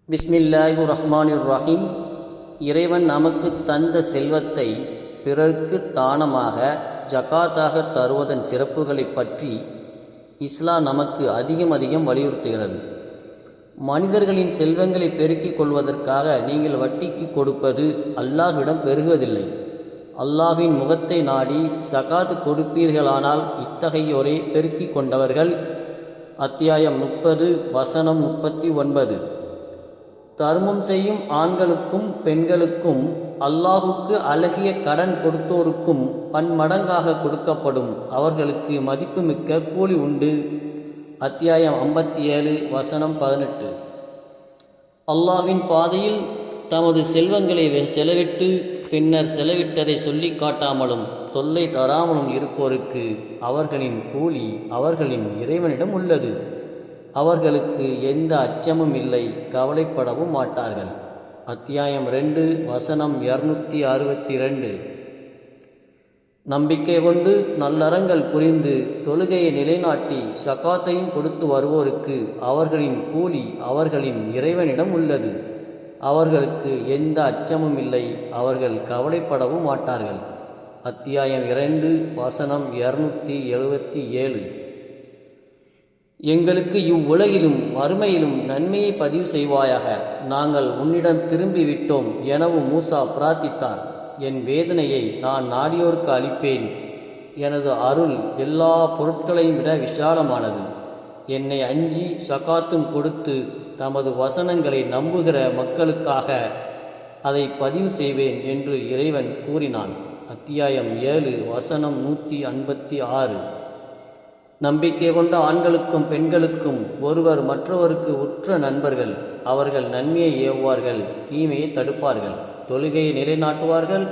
பிஸ்மில்லாஹிர் ரஹ்மானிர் ரஹீம். இறைவன் நமக்கு தந்த செல்வத்தை பிறர்க்கு தானமாக ஜகாத்தாக தருவதன் சிறப்புகளை பற்றி இஸ்லாம் நமக்கு அதிகம் வலியுறுத்துகிறது. மனிதர்களின் செல்வங்களை பெருக்கிக் கொள்வதற்காக நீங்கள் வட்டிக்கு கொடுப்பது அல்லாஹ்விடம் பெருகுவதில்லை. அல்லாஹ்வின் முகத்தை நாடி ஜகாத் கொடுப்பீர்களானால் இத்தகையோரே பெருக்கிக் கொண்டவர்கள். அத்தியாயம் 30 வசனம் 39. தர்மம் செய்யும் ஆண்களுக்கும் பெண்களுக்கும் அல்லாஹுக்கு அழகிய கடன் கொடுத்தோருக்கும் பன்மடங்காக கொடுக்கப்படும். அவர்களுக்கு மதிப்புமிக்க கூலி உண்டு. அத்தியாயம் 57 வசனம் 18. அல்லாஹ்வின் பாதையில் தமது செல்வங்களை செலவிட்டு பின்னர் செலவிட்டதை சொல்லி காட்டாமலும் தொல்லை தராமலும் இருப்போருக்கு அவர்களின் கூலி அவர்களின் இறைவனிடம் உள்ளது. அவர்களுக்கு எந்த அச்சமும் இல்லை, கவலைப்படவும் மாட்டார்கள். அத்தியாயம் 2 வசனம் 262. நம்பிக்கை கொண்டு நல்லறங்கள் புரிந்து தொழுகையை நிலைநாட்டி ஸகாத்தையும் கொடுத்து வருவோருக்கு அவர்களின் கூலி அவர்களின் இறைவனிடம் உள்ளது. அவர்களுக்கு எந்த அச்சமும் இல்லை, அவர்கள் கவலைப்படவும் மாட்டார்கள். அத்தியாயம் 2 வசனம் 277. எங்களுக்கு இவ்வுலகிலும் மறுமையிலும் நன்மையை பதிவு செய்வாயாக, நாங்கள் உன்னிடம் திரும்பி விட்டோம் எனவும் மூசா பிரார்த்தித்தார். என் வேதனையை நான் நாடியோருக்கு அளிப்பேன். எனது அருள் எல்லா பொருட்களையும் விட விஷாலமானது. என்னை அஞ்சி ஸகாத்தும் கொடுத்து தமது வசனங்களை நம்புகிற மக்களுக்காக அதை பதிவு செய்வேன் என்று இறைவன் கூறினான். அத்தியாயம் 7 வசனம் 156. நம்பிக்கை கொண்ட ஆண்களுக்கும் பெண்களுக்கும் ஒருவர் மற்றவருக்கு உற்ற நண்பர்கள். அவர்கள் நன்மையை ஏவுவார்கள், தீமையை தடுப்பார்கள், தொழுகையை நிலைநாட்டுவார்கள்,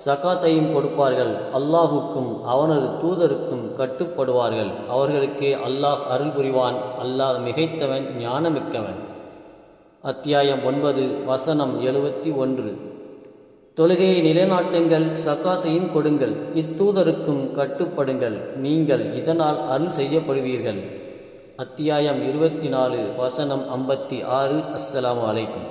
ஸகாத்தையும் கொடுப்பார்கள், அல்லாஹுக்கும் அவனது தூதருக்கும் கட்டுப்படுவார்கள். அவர்களுக்கே அல்லாஹ் அருள் புரிவான். அல்லாஹ் மிகைத்தவன், ஞானமிக்கவன். அத்தியாயம் 9 வசனம் 71. தொழுகையை நிலைநாட்டுங்கள், ஸகாத்தையும் கொடுங்கள், இத்தூதருக்கும் கட்டுப்படுங்கள், நீங்கள் இதனால் அருள் செய்யப்படுவீர்கள். அத்தியாயம் 24 வசனம் 56. அஸ்ஸலாமு அலைக்கும்.